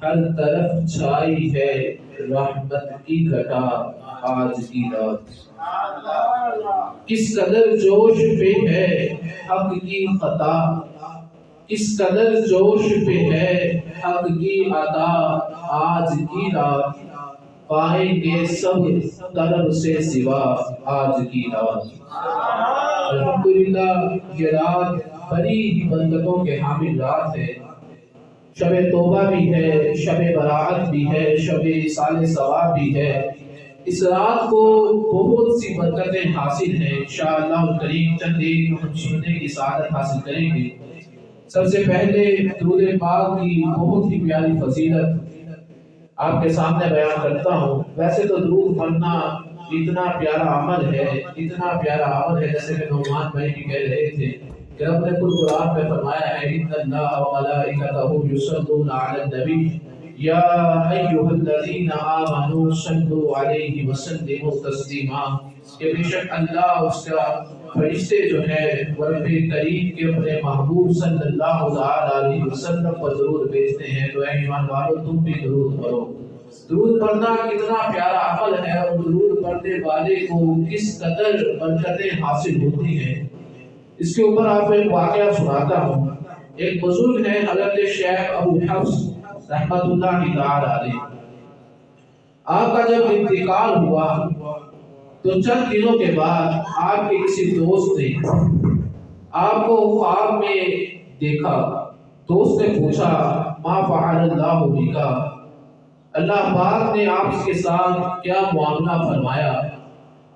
ہر طرف چھائی ہے رحمت کی گھٹا آج کی رات۔ کس قدر جوش پہ ہے حق کی خطا، کس قدر جوش پہ ہے حق کی عطا آج کی رات، پائیں گے سب طرف سے سوا آج کی رات۔ الحمدللہ یہ رات بڑی برکتوں کے حامل رات ہے۔ شب توبہ بھی ہے، شب براءت بھی ہے، شب سال ثواب بھی ہے۔ اس رات کو بہت سی برکتیں حاصل ہیں۔ انشاءاللہ کریم چند ایک ہم سننے کی سعادت حاصل کریں گے۔ سب سے پہلے درود پاک کی بہت ہی پیاری فضیلت آپ کے سامنے بیان کرتا ہوں۔ ویسے تو درود پڑھنا اتنا پیارا عمل ہے، اتنا پیارا عمل ہے، جیسے کہ نعمان بھائی بھی کہہ رہے تھے کہ رب نے قرآن میں فرمایا ہے ان اللہ وملائکتہ یصلون علی النبی یا ایھا الذین آمنوا صلوا علیہ وسلموا تسلیما، کہ بے شک اللہ اس کا فرشتے جو ہے وہ رب کریم کے اپنے محبوب صلی اللہ علیہ وسلم پر درود بھیجتے ہیں۔ تو اے ایمان والو تم بھی درود پڑھو۔ درود پڑھنا کتنا پیارا عمل ہے اور درود پڑھنے والے کو کس قدر برکتیں حاصل ہوتی ہیں، اس کے اوپر آپ کو ایک واقعہ سناتا ہوں۔ ایک بزرگ ہیں حضرت شیخ ابو حفص رحمت اللہ تعالی علیہ۔ آپ کا جب انتقال ہوا تو چند دنوں کے بعد آپ کے کسی دوست نے آپ کو خواب میں دیکھا۔ دوست نے پوچھا ما فعل اللہ بک، اللہ پاک نے آپ کے ساتھ کیا معاملہ فرمایا،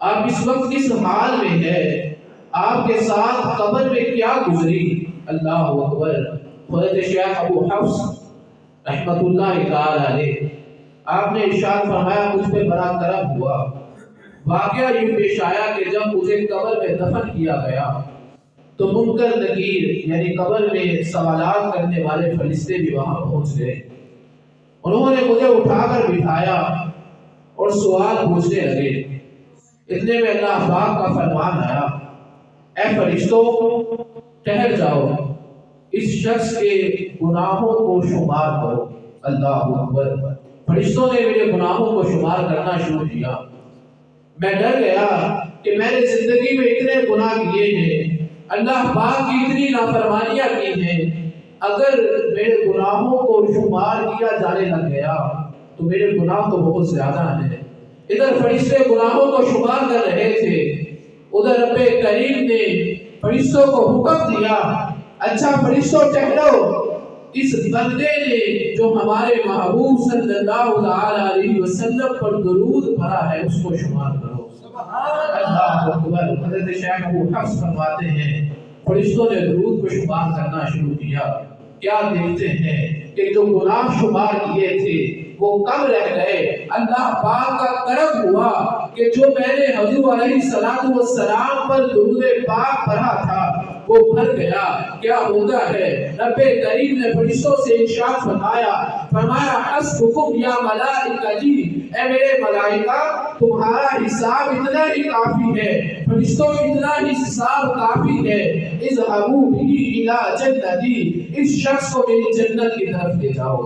آپ اس وقت کس حال میں ہے، آپ کے ساتھ قبر میں کیا گزری۔ اللہ اکبر۔ حضرت شیخ ابو حفص رحمت اللہ تعالی علیہ آپ نے ارشاد فرمایا مجھ پہ بڑا کرم ہوا۔ واقعہ یہ پیش آیا کہ جب مجھے قبر میں دفن کیا گیا تو منکر نکیر یعنی قبر میں سوالات کرنے والے فرشتے بھی وہاں پہنچ گئے۔ انہوں نے مجھے اٹھا کر بٹھایا اور سوال پوچھنے لگے۔ اتنے میں اللہ پاک کا فرمان آیا اے فرشتوں ٹھہر جاؤ، اس شخص کے گناہوں کو شمار کرو۔ اللہ اکبر۔ فرشتوں نے میرے گناہوں کو شمار کرنا شروع کیا۔ میں ڈر گیا کہ میں نے زندگی میں اتنے گناہ کیے ہیں، اللہ پاک کی اتنی نافرمانیاں کی ہیں، اگر میرے گناہوں کو شمار کیا جانے لگ گیا تو میرے گناہ تو بہت زیادہ ہیں۔ ادھر فرشتے گناہوں کو شمار کر رہے تھے، ادھر رب کریم نے فرشتوں کو حکم دیا اچھا فرشتوں ٹھہرو، اس بندے نے جو ہمارے محبوب صلی اللہ علیہ وسلم پر درود پڑھا ہے اس کو شمار کرو۔ اللہ اکبر۔ حضرت شیخ ابو حفص فرماتے ہیں فرشتوں نے درود کو شمار کرنا شروع کیا۔ کیا دیکھتے ہیں کہ جو گناہ شمار کیے تھے وہ کم رہ گئے۔ اللہ پاک کا کرم ہوا کہ جو میں نے حضور علیہ السلام پر درود پاک پڑھا تھا وہ بھر گیا۔ کیا ہوتا ہے رب کریم نے فرشتوں سے ارشاد فرمایا حسبکم یا ملائکتی، اے میرے ملائکہ تمہارا حساب اتنا ہی کافی ہے، فرشتوں اتنا ہی حساب کافی ہے، اذهبوا به الى جنتی، اس شخص کو میری جنت کی طرف لے جاؤ۔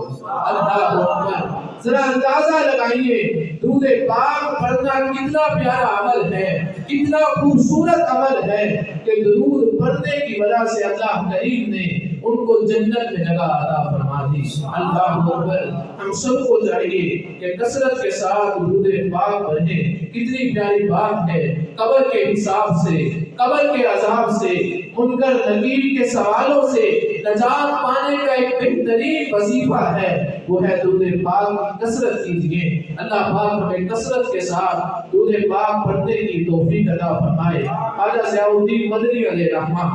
اللہ اکبر۔ ذرا اندازہ لگائیے درود پاک پڑھنا کتنا پیارا عمل ہے، کتنا خوبصورت عمل ہے کہ درود پڑھنے کی وجہ سے اللہ کریم نے ان کو جنت میں جگہ عطا فرما دی۔ اللہ اکبر۔ ہم سب کو چاہیے کہ کثرت کے ساتھ درود پاک پڑھیں۔ کتنی پیاری بات ہے، قبر کے حساب سے، قبر کے عذاب سے، منکر نکیر کے سوالوں سے نجات پانے کا ایک بہترین وظیفہ ہے، وہ ہے درود پاک کی کثرت کیجیے۔ اللہ پاک ہمیں کثرت کے ساتھ درود پاک پڑھنے کی توفیق عطا فرمائے۔ خواجہ ضیاء الدین مدنی علیہ رحمہ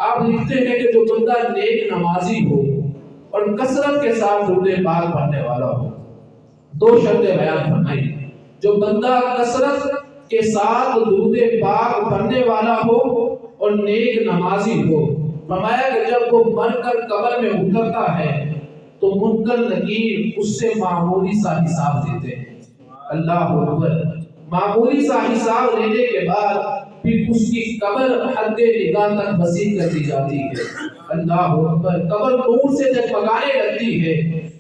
آپ لکھتے ہیں کہ جو بندہ نیک نمازی ہو اور کثرت کے ساتھ درود پاک پڑھنے والا ہو، دو شرطیں بیان فرمائی۔ جو بندہ کثرت کے ساتھ درود پاک پڑھنے والا ہو اور نیک نمازی ہو، فرمایا کہ جب وہ مر کر قبر میں اترتا ہے تو منکر نکیر اس سے معمولی سا حساب دیتے ہیں۔ اللہ اکبر۔ معمولی سا حساب لینے کے بعد پھر اس کی قبر حد نگاہ تک وسیع کر دی جاتی ہے۔ اللہ اکبر، قبر نور سے جگمگانے لگتی ہے،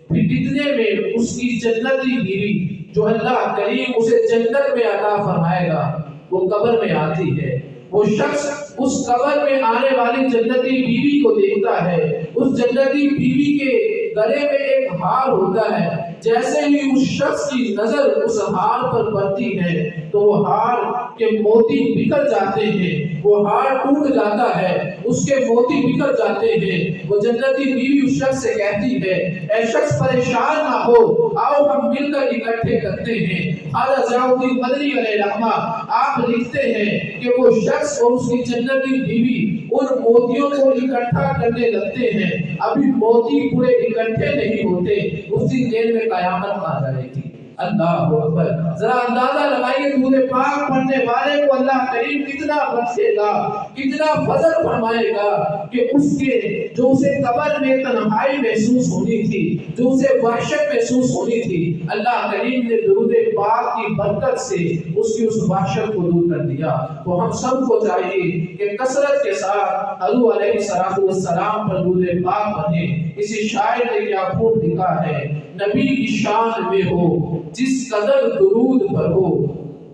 پھر اتنے میں اس کی جنتی بیوی جو اللہ کریم اسے جنت میں عطا فرمائے گا وہ قبر میں آتی ہے۔ وہ شخص اس قبر میں آنے والی جنتی بیوی کو دیکھتا ہے، اس جنتی بیوی کے گلے میں ایک ہار ہوتا ہے، جیسے ہی اس شخص کی نظر اس ہار پر پڑتی ہے تو وہ ہار کے موتی بکھر جاتے ہیں، وہ ہار ٹوٹ جاتا ہے، اس کے موتی بکھر جاتے ہیں۔ وہ جنتی بیوی اس شخص سے کہتی ہے اے شخص پریشان نہ ہو، آؤ ہم مل کر اکٹھے کرتے ہیں۔ خواجہ ضیاء الدین مدنی علیہ رحمہ آپ لکھتے ہیں کہ وہ شخص اور اس کی جنتی بیوی ان موتیوں کو اکٹھا کرنے لگتے ہیں، ابھی موتی پورے اکٹھے نہیں ہوتے، اسی دیر میں قیامت آ جائے گی۔ اللہ اکبر، ذرا اندازہ لگائیے درود پاک پڑھنے والے کو اللہ کریم کتنا بخشے گا، کتنا فضل فرمائے گا کہ اس کے جو اسے قبر میں تنہائی محسوس ہونی تھی، جو اسے وحشت محسوس ہونی تھی، اللہ کریم نے درود پاک کی برکت سے اس کی اس وحشت کو دور کر دیا۔ تو ہم سب کو چاہیے کہ کثرت کے ساتھ حضور علیہ السلام پر درود پاک پڑھیں۔ اسی شاعر نے کیا خوب لکھا ہے، نبی کی شان میں ہو جس قدر درود پر ہو،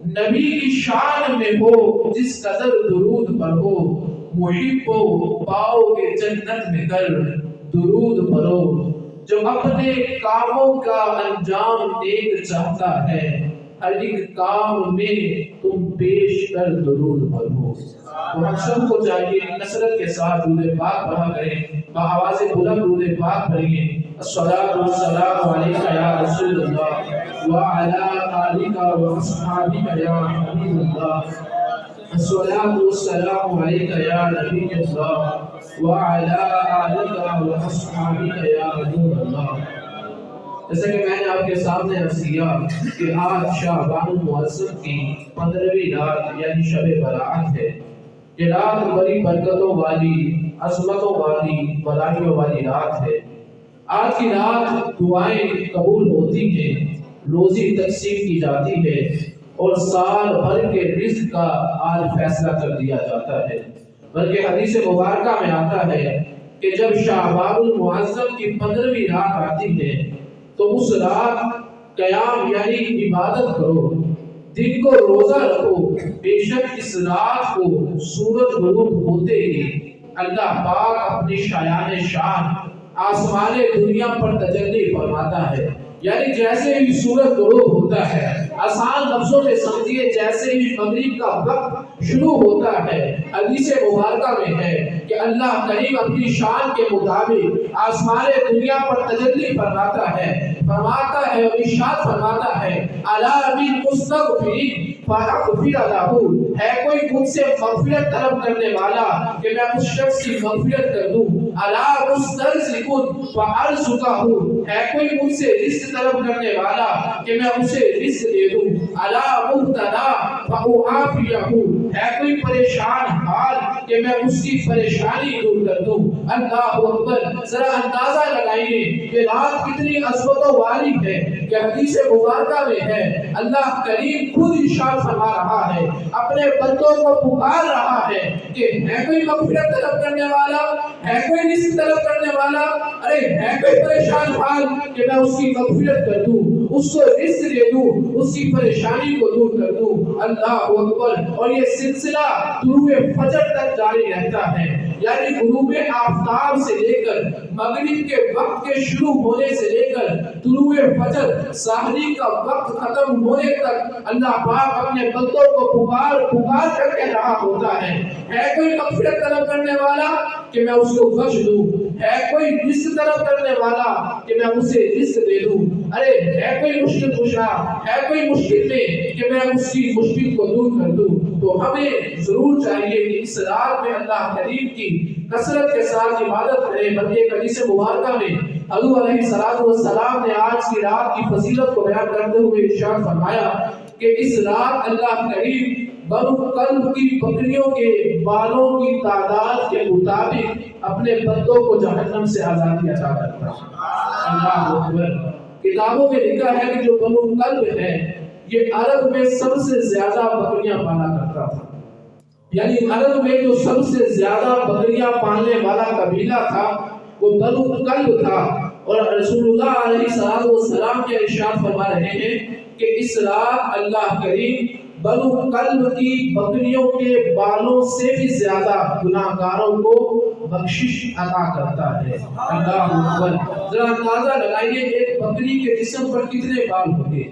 نبی کی شان میں ہو جس قدر درود پر ہو، محبو پاؤ گے جنت میں کر درود پڑھو۔ جو اپنے کاموں کا انجام نیک چاہتا ہے، ہر ایک کام میں تم پیش کر درود پڑھو۔ تو ہم سب کو چاہیے کثرت کے ساتھ درود پاک پڑھا کریں، بآواز بلند درود پاک پڑھیے۔ الصلاۃ والسلام علیک یا رسول اللہ وعلی آلک واصحابک یا حبیب اللہ، الصلاۃ والسلام علیک یا نبی اللہ وعلی آلک واصحابک یا رسول اللہ۔ جیسا کہ میں نے آپ کے سامنے عرض کیا کہ آج شعبان المعظم کی 15ویں رات یعنی شب برات ہے۔ یہ رات بڑی برکتوں والی، عظمتوں والی، بلائیوں والی رات ہے۔ آج کی رات دعائیں قبول ہوتی ہیں، روزی تقسیم کی جاتی ہے اور سال بھر کے رزق کا آج فیصلہ کر دیا جاتا ہے۔ بلکہ حدیث مبارکہ میں آتا ہے کہ جب شعبان المعظم کی 15ویں رات آتی ہے تو اس رات قیام یعنی عبادت کرو، دن کو روزہ رکھو، بے شک اس رات کو سورج غروب ہوتے ہی اللہ پاک اپنی شایان شان آسمان دنیا پر تجلی فرماتا ہے۔ یعنی جیسے ہی سورج غروب ہوتا ہے، آسان لفظوں میں سمجھیے جیسے ہی مغرب کا وقت شروع ہوتا ہے، حدیث مبارکہ میں ہے کہ اللہ کریم اپنی شان کے مطابق آسمان دنیا پر تجلی فرماتا ہے اور ارشاد فرماتا ہے الا بالمستغفرین فاغفر لہ، ہے کوئی مجھ سے مغفرت طلب کرنے والا کہ میں اس شخص کی مغفرت کر دوں، الا مسترزق فارزقہ، ہے کوئی مجھ سے رزق طلب کرنے والا کہ میں اسے رزق دے دوں، الا مبتلا فاعافیہ، ہے کوئی پریشان حال کہ میں اس کی پریشانی دور کر دوں۔ اللہ اکبر، ذرا اندازہ لگائیے کہ رات کتنی عظمتوں والی ہے کہ حدیث مبارکہ میں ہے اللہ کریم خود ارشاد فرما رہا ہے، اپنے بندوں کو پکار رہا ہے کہ ہے کوئی مغفرت طلب کرنے والا، ہے کوئی رزق طلب کرنے والا، ارے ہے کوئی پریشان حال کہ میں اس کی مغفرت کر دوں، اس کو رزق دے دوں، اس کی پریشانی کو دور کر دوں۔ اللہ اکبر، اور یہ سلسلہ طلوع فجر تک جاری رہتا ہے، یعنی غروب آفتاب سے لے کر مغرب کے وقت کے شروع ہونے سے لے کر طلوع فجر سحری کا وقت ختم ہونے تک اللہ پاک اپنے بندوں کو پکار کر کہہ رہا ہوتا ہے کوئی مغفرت طلب کرنے والا کہ میں اس کو بخش دوں، ہے کوئی رزق طلب کرنے والا کہ میں اسے رزق دے دوں، ارے ہے کوئی مشکل کشا، ہے کوئی مشکل میں کہ میں اس کی مشکل کو دور کر دوں۔ تو ہمیں ضرور چاہیے کہ اس رات میں اللہ کریم کی کثرت کے ساتھ عبادت کریں۔ بلکہ حدیث مبارکہ میں حضور علیہ السلام نے آج کی رات کی فضیلت کو بیان کرتے ہوئے ارشاد فرمایا کہ اس رات اللہ کریم بنو کلب کی بکریوں کے بالوں کی تعداد کے مطابق اپنے بندوں کو جہنم سے آزادی عطا کرتا ہے۔ اللہ اکبر، کتابوں میں لکھا ہے کہ جو بنو کلب ہے یہ عرب میں سب سے زیادہ بکریاں پالا کرتا تھا، یعنی عرب میں جو سب سے زیادہ بکریاں پالنے والا قبیلہ تھا وہ بنو کلب تھا، اور رسول اللہ علیہ السلام کے ارشاد فرما رہے ہیں کہ اس رات اللہ کریم بنو کلب کی بکریوں کے بالوں سے بھی زیادہ گناہگاروں کو بخشش عطا کرتا ہے۔ اللہ اکبر! ذرا اندازہ لگائیے ایک بکری کے جسم پر کتنے بال ہوں گے؟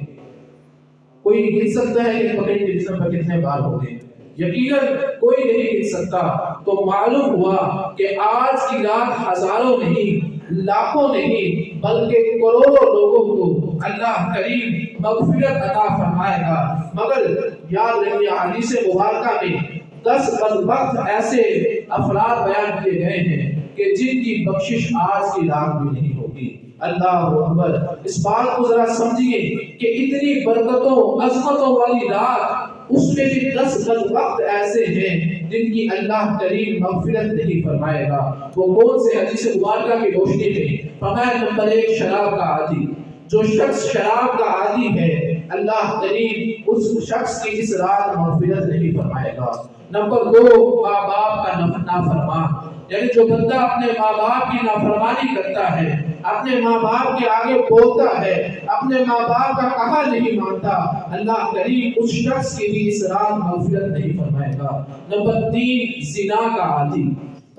کوئی گن سکتا ہے کہ بکری کے جسم پر کتنے بال ہوں گے؟ یقیناً کوئی نہیں گن سکتا۔ تو معلوم ہوا کہ آج کی رات ہزاروں نہیں، لاکھوں نہیں، بلکہ کروڑوں لوگوں کو اللہ کریم مغفرت عطا فرمائے گا۔ مگر یاد رکھیے حدیث مبارکہ میں 10 بدبخت ایسے افراد بیان کیے گئے ہیں کہ جن کی بخشش آج کی رات بھی نہیں ہوگی۔ اللہ اکبر! اس بات کو ذرا سمجھیے کہ اتنی برکتوں عظمتوں والی رات، اس میں بھی 10 بدبخت ایسے ہیں جن کی اللہ کریم مغفرت نہیں فرمائے گا۔ وہ کون سے؟ حدیث مبارکہ کی روشنی میں فرمایا نمبر 1 شراب کا عادی۔ جو شخص شراب کا عادی ہے اللہ کریم اس شخص کی اس رات مغفرت نہیں فرمائے گا۔ نمبر 2 ماں باپ کا نافرمان، یعنی جو بندہ اپنے ماں باپ کی نافرمانی کرتا ہے، اپنے ماں باپ کے آگے بولتا ہے، اپنے ماں باپ کا کہا نہیں مانتا، اللہ کریم اس شخص کی بھی اس رات مغفرت نہیں فرمائے گا۔ نمبر 3 زنا کا عادی۔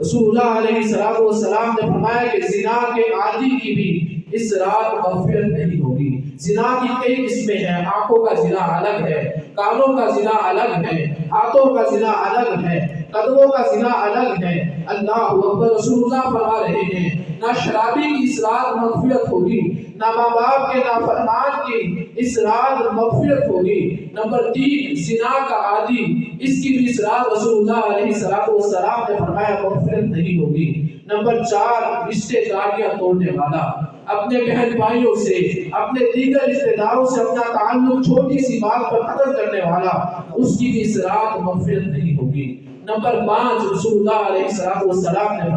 رسول اللہ علیہ السلام نے فرمایا کہ زنا کے عادی کی بھی اس رات مغفرت نہیں ہوگی۔ زنا کی کئی قسمیں ہیں، آنکھوں کا زنا الگ ہے، کانوں کا زنا الگ ہے، ہاتھوں کا زنا الگ ہے، قدموں کا زنا الگ ہے۔ اللہ اکبر! رسول اللہ فرما رہے ہیں نہ شرابی کی اس رات مغفرت ہوگی، نہ ماں باپ کے نافرمان کی اس رات مغفرت ہوگی۔ نمبر 3 زنا کا عادی، اس کی بھی اس رات رسول اللہ علیہ السلام نے فرمایا مغفرت نہیں ہوگی۔ نمبر 4 رشتے داریاں توڑنے والا، اپنے بہن بھائیوں سے، اپنے دیگر رشتے داروں سے اپنا تعلق چھوٹی سی بات پر ختم کرنے والا، اس کی بھی اس رات مغفرت نہیں ہوگی۔ نمبر 5 رسول اللہ علیہ السلام نے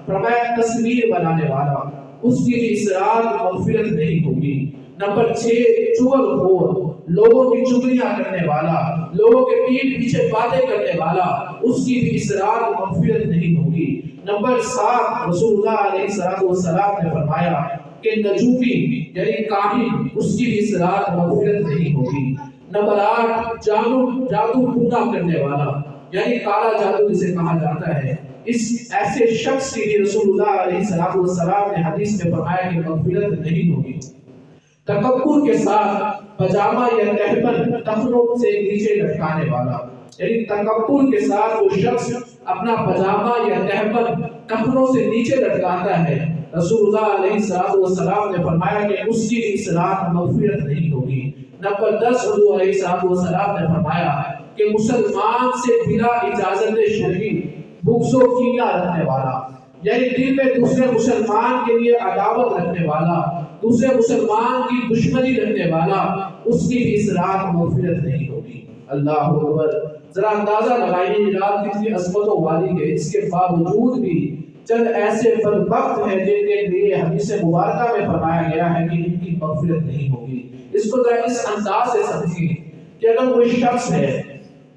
فرمایا تصویر بنانے والا، اس کی بھی اس رات مغفرت نہیں ہوگی۔ نمبر 6 چغل خور، لوگوں کی چغلیاں کرنے والا، لوگوں کے پیٹ پیچھے باتیں کرنے والا، اس کی بھی اس رات مغفرت نہیں ہوگی۔ نمبر 7 رسول اللہ علیہ السلام نے فرمایا کہ نجومی یعنی کاہن، اس کی بھی اس رات مغفرت نہیں ہوگی۔ نمبر 8 جادو ٹونا کرنے والا، یعنی کالا جادو جسے کہا جاتا ہے، اس ایسے شخص کی بھی رسول اللہ علیہ السلام نے حدیث میں فرمایا کہ مغفرت نہیں ہوگی۔ تکبر کے ساتھ پجامہ یا تہبند ٹخنوں سے نیچے لٹکانے والا، یعنی تکبر کے ساتھ وہ شخص اپنا پجامہ یا تہبند ٹخنوں سے نیچے لٹکاتا ہے، رسول اللہ علیہ السلام نے فرمایا کہ اس کی اس رات مغفرت نہیں ہوگی۔ نمبر 10 حضور علیہ السلام نے فرمایا کہ مسلمان سے بلا اجازت شرعی بغض و کینہ رکھنے والا، یعنی دل میں دوسرے مسلمان کے لیے عداوت رکھنے والا، دوسرے مسلمان کی دشمنی رکھنے والا، اس کی بھی اس رات مغفرت نہیں ہوگی۔ اللہ اکبر! ذرا اندازہ لگائیے رات کتنی عظمتوں والی ہے، اس کے باوجود بھی چند ایسے بدبخت ہیں جن کے لیے حدیث مبارکہ میں فرمایا گیا ہے کہ ان کی مغفرت نہیں ہوگی۔ اس کو ذرا اس انداز سے سمجھیے کہ اگر کوئی شخص ہے،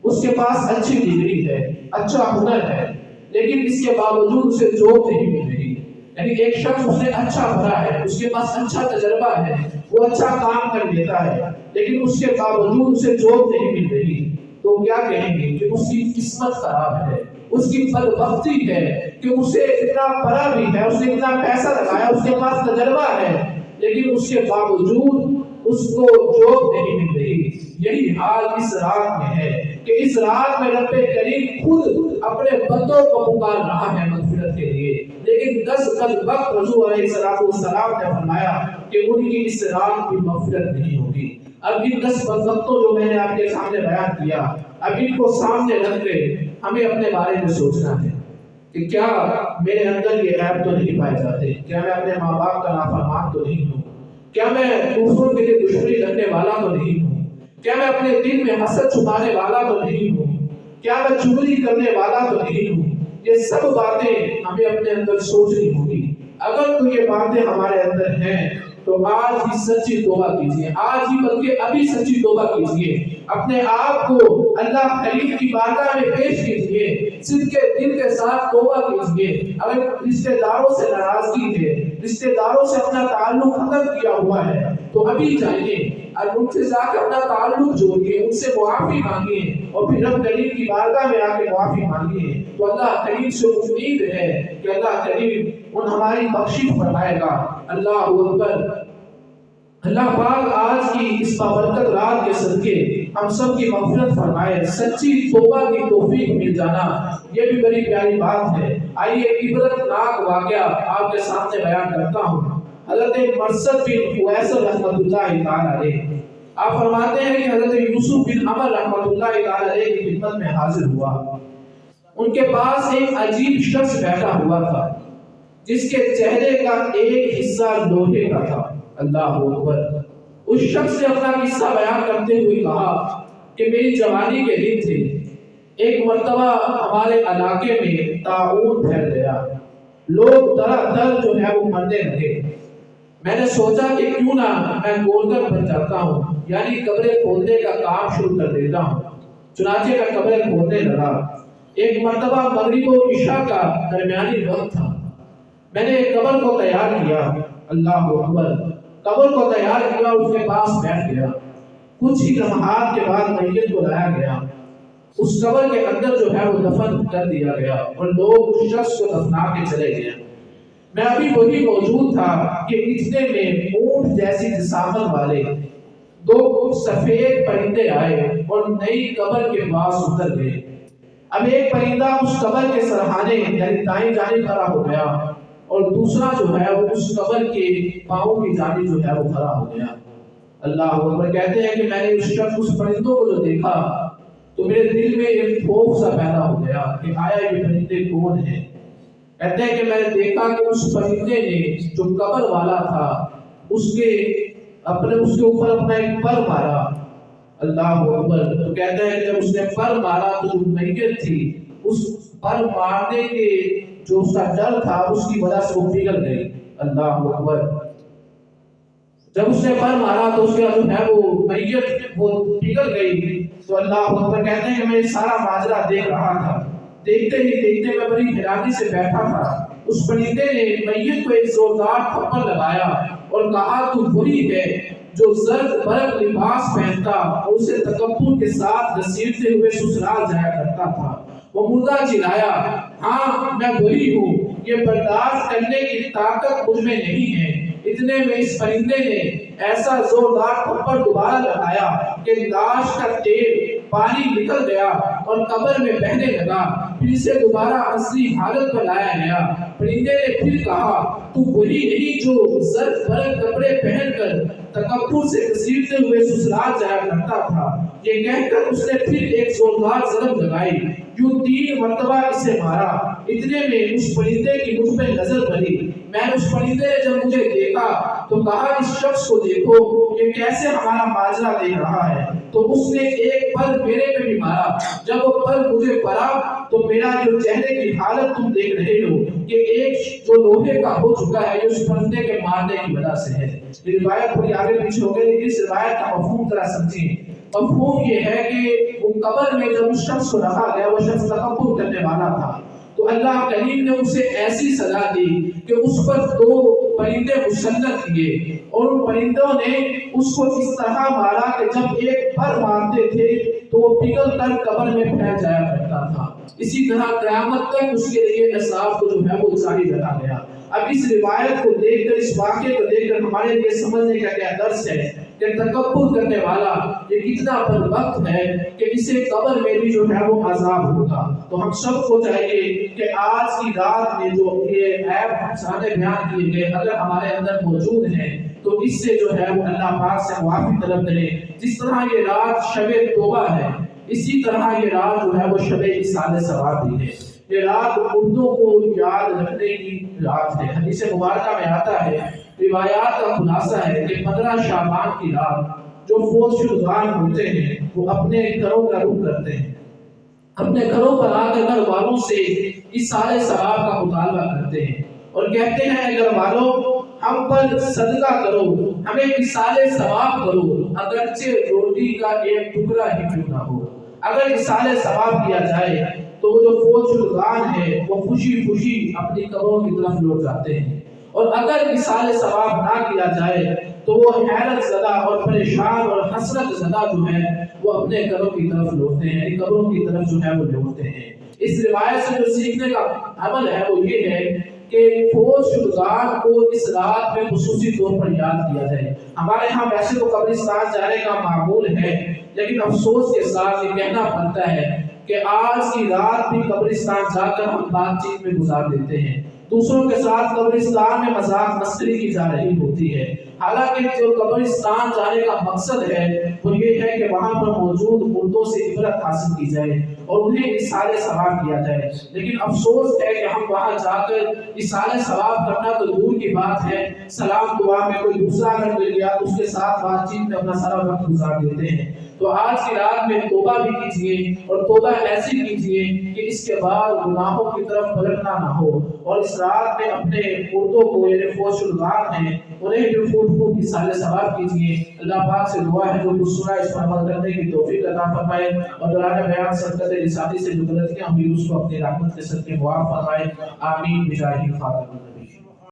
اس کے پاس اچھی ڈگری ہے، اچھا ہنر ہے، لیکن اس کے باوجود اسے جاب نہیں مل رہی، یعنی ایک شخص اس نے اچھا پڑھا ہے، اس کے پاس اچھا تجربہ ہے، وہ اچھا کام کر لیتا ہے، لیکن اس کے باوجود اسے جاب نہیں مل رہی، تو کیا کہیں گے کہ اس کی قسمت خراب ہے، اس کی بدبختی ہے کہ اسے اتنا پڑھا بھی ہے، اس نے اتنا پیسہ لگایا، اس کے پاس تجربہ ہے، لیکن اس کے باوجود اس کو جاب نہیں مل رہی۔ یہی حال اس رات میں ہے کہ اس رات میں رب کریم خود اپنے بندوں کو پکار رہا ہے مغفرت کے لیے، لیکن 10 بدبخت رسول علیہ السلام نے فرمایا کہ ان کی اس رات کی مغفرت نہیں ہوگی۔ اب ان 10 بدبختوں جو میں نے آپ کے سامنے بیان کیا، اب ان کو سامنے رکھ کے ہمیں اپنے بارے میں سوچنا ہے کہ کیا میرے اندر یہ عیب تو نہیں پائے جاتے، کیا میں اپنے ماں باپ کا نافرمان تو نہیں ہوں، کیا میں دوسروں کے لیے دشمنی کرنے والا تو نہیں ہوں، کیا میں اپنے دل میں حسد چھپانے والا تو نہیں ہوں، کیا میں چغلی کرنے والا تو نہیں ہوں۔ یہ سب باتیں ہمیں اپنے اندر سوچنی ہوگی۔ اگر تو یہ باتیں ہمارے اندر ہیں تو آج ہی سچی توبہ کیجیے، آج ہی بلکہ ابھی سچی توبہ کیجیے، اپنے آپ کو اللہ کریم کی بارگاہ میں پیش کیجیے، صدق کے دل کے ساتھ توبہ کیجیے۔ اگر رشتہ داروں سے ناراضگی ہے، رشتہ داروں سے اپنا تعلق ختم کیا ہوا ہے تو ابھی جائیے اور ان سے جا کے اپنا تعلق جوڑیے، ان سے معافی مانگیے اور پھر رب کریم کی بارگاہ میں آ کے معافی مانگیے تو اللہ کریم سے امید ہے کہ اللہ کریم ان ہماری بخشش فرمائے گا۔ اللہ اکبر۔ اللہ پاک آج کی اس بابرکت رات کے صدقے ہم سب کی مغفرت فرمائے، سچی توبہ کی توفیق مل جانا یہ بھی بڑی پیاری بات ہے۔ آئیے عبرتناک واقعہ آپ کے سامنے بیان کرتا ہوں۔ حضرت مرثد بن اویس رحمۃ اللہ تعالی علیہ، آپ فرماتے ہیں کہ حضرت یوسف بن عمر رحمۃ اللہ تعالی علیہ کی خدمت میں حاضر ہوا۔ ان کے پاس ایک عجیب شخص بیٹھا ہوا تھا جس کے چہرے کا ایک حصہ لوہے کا تھا۔ اللہ اکبر۔ اس شخص نے اپنا قصہ بیان کرتے ہوئے کہا کہ میری جوانی کے دن تھے، ایک مرتبہ ہمارے علاقے میں طاعون پھیل گیا، لوگ در در جو ہے وہ مرنے لگے۔ میں نے سوچا کہ کیوں نہ میں گولڈر بن جاتا ہوں، یعنی قبریں کھودنے کا کام شروع کر دیتا ہوں۔ چنانچہ میں قبریں کھودنے لگا۔ ایک مرتبہ مغرب و عشاء کا درمیانی وقت تھا، میں نے ایک قبر کو تیار کیا۔ اللہ اکبر۔ قبر کو تیار کیا، اس کے پاس بیٹھ گیا۔ کچھ ہی لمحات کے بعد میت کو لایا گیا، اس قبر کے اندر جو ہے وہ دفن کر دیا گیا اور لوگ اس شخص کو دفنا کے چلے گئے۔ میں ابھی وہی موجود تھا کہ اتنے میں اونٹ جیسی جسامت والے دو سفید پرندے آئے اور نئی قبر کے پاس اتر گئے۔ اب ایک پرندہ اس قبر کے سرحانے یعنی دائیں جانب کھڑا ہو گیا اور دوسرا جو ہے وہ اس قبر کے پاؤں کی جانب جو ہے وہ کھڑا ہو گیا۔ اللہ اکبر۔ کہتے ہیں کہ میں نے اس پرندوں کو جو دیکھا تو میرے دل میں ایک خوف سا پیدا ہو گیا کہ آیا یہ پرندے کون ہیں۔ کہتے ہیں کہ میں نے دیکھا کہ اس پرندے نے جو قبر والا تھا اس کے اوپر اپنا ایک پر مارا۔ اللہ اکبر۔ تو کہتے ہیں کہ جب اس نے پر مارا تو جو میت تھی اس پر مارنے کے جو اس کا ڈر تھا اس کی وجہ سے وہ پگھل گئی۔ اللہ اکبر۔ جب اس نے پر مارا تو اس کا جو ہے وہ میت وہ پگھل گئی تو اللہ اکبر۔ کہتے ہیں کہ میں سارا ماجرا دیکھ رہا تھا، دیکھتے ہی دیکھتے میں بڑی حیرانی سے بیٹھا تھا۔ اس پرندے نے میت کو ایک زوردار تھپڑ لگایا اور کہا تو وہی ہے جو زرد برق لباس پہنتا اور اسے تکبر کے ساتھ گھسیٹتے ہوئے سسرال جایا کرتا تھا۔ وہ مردہ چلایا، ہاں میں وہی ہوں، یہ برداشت کرنے کی طاقت مجھ میں نہیں ہے۔ اتنے میں اس پرندے نے ایسا زوردار تھپڑ دوبارہ لگایا کہ لاش کا تیل پانی نکل گیا اور قبر میں بہنے لگا۔ پھر اسے دوبارہ اصلی حالت پر لایا گیا۔ پرندے نے پھر کہا تو وہی نہیں جو زرد برق کپڑے پہن کر تکبر سے گھسیٹتے ہوئے سسرال جایا کرتا تھا۔ یہ کہہ کر اس نے پھر ایک زوردار ضرب لگائی، یوں 3 مرتبہ اسے مارا۔ اتنے میں اس پرندے کی مجھ پہ نظر پڑی۔ میں اس پرندے نے جب مجھے دیکھا تو کہا اس شخص کو دیکھو یہ کیسے ہمارا ماجرا دیکھ رہا ہے۔ تو اس نے ایک پر میرے پہ بھی مارا۔ جب وہ پر مجھے پڑا تو میرا جو چہرے کی حالت تم دیکھ رہے ہو یہ ایک جو لوہے کا ہو چکا ہے یہ اس پرندے کے مارنے کی وجہ سے ہے۔ یہ روایت تھوڑی آگے پیچھے ہو گئی لیکن اس روایت کا مفہوم ذرا سمجھیں۔ مفہوم یہ ہے کہ وہ قبر میں جب اس شخص کو رکھا گیا وہ شخص تکبر کرنے والا تھا تو اللہ کریم نے اسے ایسی سزا دی کہ اس پر 2 پرندے مسلط کیے اور ان پرندوں نے اس کو اس طرح مارا کہ جب ایک پر مارتے تھے تو وہ پگھل کر قبر میں پھیل جایا کرتا تھا۔ اسی طرح قیامت تک اس کے لیے عذاب کو جو ہے وہ جاری رکھا گیا۔ اب اس روایت کو دیکھ کر، اس واقعے کو دیکھ کر ہمارے لیے سمجھنے کا کیا درس ہے کہ تکبر کرنے والا یہ کتنا بدبخت ہے کہ اسے قبر میں بھی جو ہے وہ عذاب ہوگا۔ تو ہم سب کو چاہیے کہ آج کی رات میں جو یہ عیب سامنے بیان کیے گئے اگر ہمارے اندر موجود ہیں تو اس سے جو ہے وہ اللہ پاک سے معافی طلب کریں۔ جس طرح یہ رات شب توبہ ہے اسی طرح یہ رات جو ہے وہ شب اصالہ ثواب بھی ہے۔ یہ رات مردوں کو یاد رکھنے کی رات ہے۔ حدیث مبارکہ میں آتا ہے، روایات کا خلاصہ ہے کہ 15 شعبان کی رات جو فوت شدگان ہوتے ہیں وہ اپنے گھروں کا رخ کرتے ہیں، اپنے گھروں پر آ کر گھر والوں سے اس سارے ثواب کا مطالبہ کرتے ہیں اور کہتے ہیں گھر والوں ہم پر صدقہ کرو، ہمیں مثال ثواب کرو، اگرچہ روٹی کا ایک ٹکڑا ہی کیوں نہ ہو۔ اگر مثال ثواب کیا جائے تو وہ جو فوت شدگان ہے وہ خوشی خوشی اپنی قبروں کی طرف لوٹ جاتے ہیں، اور اگر مثال ثواب نہ کیا جائے تو وہ حیرت زدہ اور پریشان اور حسرت زدہ جو ہے وہ اپنے گھروں کی طرف لوٹتے ہیں، یعنی قبروں کی طرف جو ہے وہ لوٹتے ہیں۔ اس روایت سے جو سیکھنے کا عمل ہے وہ یہ ہے کہ فوت شدگان کو اس رات میں خصوصی طور پر یاد کیا جائے۔ ہمارے ہاں ویسے تو قبرستان جانے کا معمول ہے، لیکن افسوس کے ساتھ یہ کہنا پڑتا ہے کہ آج کی رات بھی قبرستان جا کر ہم بات چیت میں گزار دیتے ہیں، دوسروں کے ساتھ قبرستان میں مذاق مسخری کی جا رہی ہوتی ہے، حالانکہ جو قبرستان جانے کا مقصد ہے وہ یہ ہے کہ وہاں پر موجود مردوں سے عبرت حاصل کی جائے اور انہیں اصالِ ثواب کیا جائے۔ لیکن افسوس ہے کہ ہم وہاں جا کر اصالِ ثواب کرنا تو دور کی بات ہے، سلام دعا میں کوئی دوسرا اگر مل گیا تو اس کے ساتھ بات چیت میں اپنا سارا وقت گزار دیتے ہیں۔ تو آج کی رات میں توبہ بھی کیجئے، اور توبہ ایسی کیجئے کہ اس کے بعد گناہوں کی طرف پلٹنا نہ ہو، اور اس رات میں اپنے مردوں کو یعنی فوت شدگان ہیں انہیں بھی خوب اصالِ ثواب کیجئے۔ اللہ پاک سے دعا ہے جو کچھ سنا اس پر عمل کرنے کی توفیق عطا فرمائے، اور دوران بیان سرکت رسالی سے جو غلطیاں ہوئی اس کو اپنی رحمت کے صدقے معاف فرمائے، آمین بجاہ خاتم النبی۔